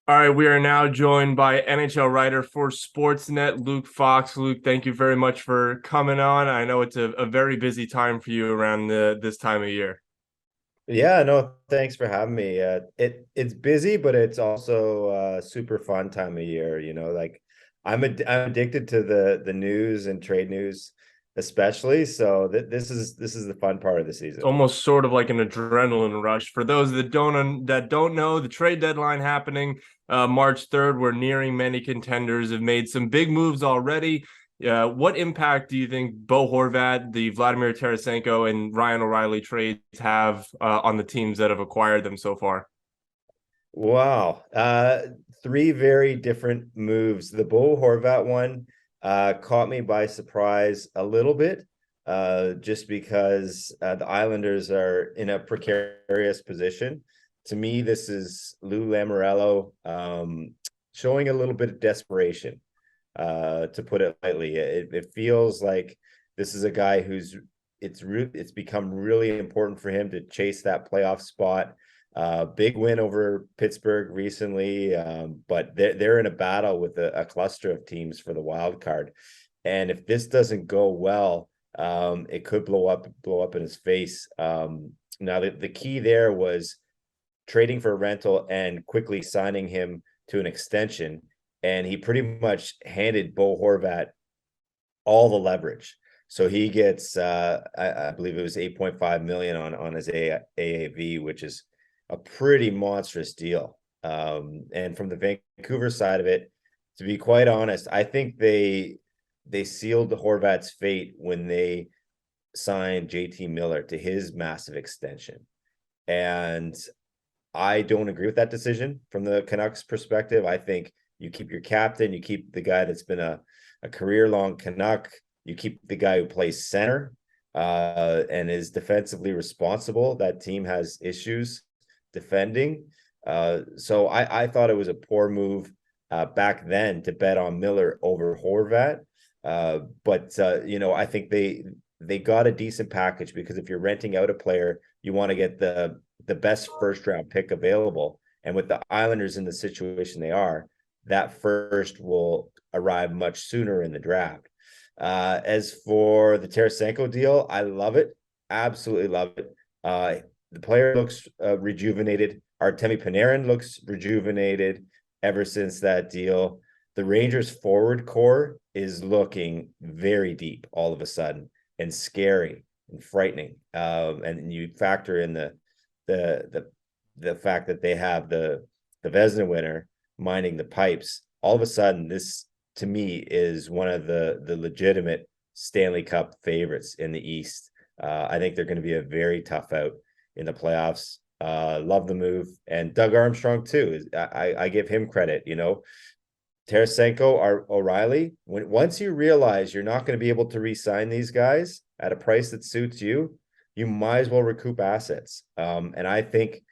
All right, we are now joined by NHL writer for Sportsnet, Luke Fox. Luke, thank you very much for coming on. I know it's a very busy time for you around this time of year. Yeah, no, thanks for having me. It's busy, but it's also super fun time of year. Like I'm addicted to the news and trade news, especially. So this is the fun part of the It's season. almost sort of like an adrenaline rush. For those that don't know, the trade deadline happening March 3rd. We're nearing many contenders have made some big moves already. What impact do you think Bo Horvat, the Vladimir Tarasenko, and Ryan O'Reilly trades have on the teams that have acquired them so far? Wow. Three very different moves. The Bo Horvat one caught me by surprise a little bit, just because the Islanders are in a precarious position. To me, this is Lou Lamoriello showing a little bit of desperation, to put it lightly. It feels like this is a guy who's it's become really important for him to chase that playoff spot. Big win over Pittsburgh recently, but they're in a battle with a cluster of teams for the wild card. And if this doesn't go well, it could blow up in his face. Now the key there was trading for a rental and quickly signing him to an extension. And he pretty much handed Bo Horvat all the leverage. So he gets, I believe it was 8.5 million on his AAV, which is a pretty monstrous deal. And from the Vancouver side of it, to be quite honest, I think they sealed the Horvat's fate when they signed JT Miller to his massive extension. And I don't agree with that decision from the Canucks perspective. I think you keep your captain, you keep the guy that's been a career-long Canuck, you keep the guy who plays center and is defensively responsible. That team has issues defending. So I thought it was a poor move back then to bet on Miller over Horvat. But I think they got a decent package, because if you're renting out a player, you want to get the best first round pick available. And with the Islanders in the situation they are, that first will arrive much sooner in the draft. As for the Tarasenko deal, I love it. Absolutely love it. The player looks rejuvenated. Artemi Panarin looks rejuvenated ever since that deal. The Rangers forward core is looking very deep all of a sudden, and scary and frightening. And you factor in the the fact that they have the Vezina winner minding the pipes. All of a sudden, this to me is one of the legitimate Stanley Cup favorites in the East. I think they're going to be a very tough out in the playoffs. Love the move, and Doug Armstrong too. I give him credit. Tarasenko or O'Reilly. Once you realize you're not going to be able to re-sign these guys at a price that suits you, you might as well recoup assets. And I think,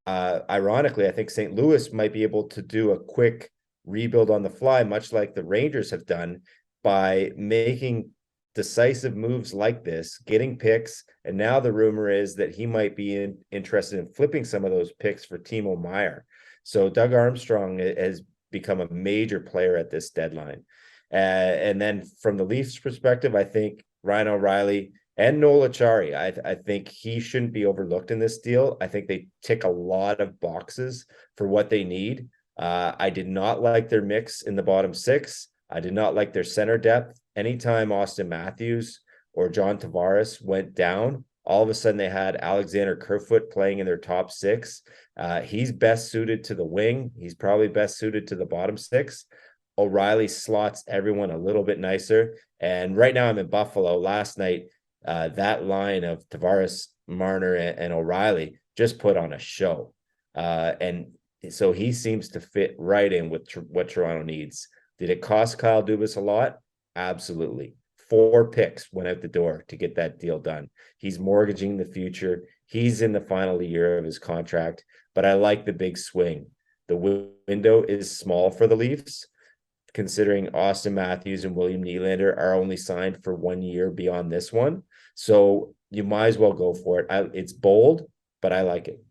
ironically, I think St. Louis might be able to do a quick rebuild on the fly, much like the Rangers have done, by making decisive moves like this, getting picks. And now the rumor is that he might be interested in flipping some of those picks for Timo Meier. So Doug Armstrong has become a major player at this deadline. And then from the Leafs perspective, I think Ryan O'Reilly and Noel Acciari, I think he shouldn't be overlooked in this deal. I think they tick a lot of boxes for what they need. I did not like their mix in the bottom six. I did not like their center depth. Anytime Austin Matthews or John Tavares went down, all of a sudden they had Alexander Kerfoot playing in their top six. He's best suited to the wing. He's probably best suited to the bottom six. O'Reilly slots everyone a little bit nicer. And right now I'm in Buffalo. Last night, that line of Tavares, Marner, and O'Reilly just put on a show. And so he seems to fit right in with what Toronto needs. Did it cost Kyle Dubas a lot? Absolutely. 4 picks went out the door to get that deal done. He's mortgaging the future. He's in the final year of his contract, but I like the big swing. The window is small for the Leafs, considering Austin Matthews and William Nylander are only signed for 1 year beyond this one. So you might as well go for it. It's bold, but I like it.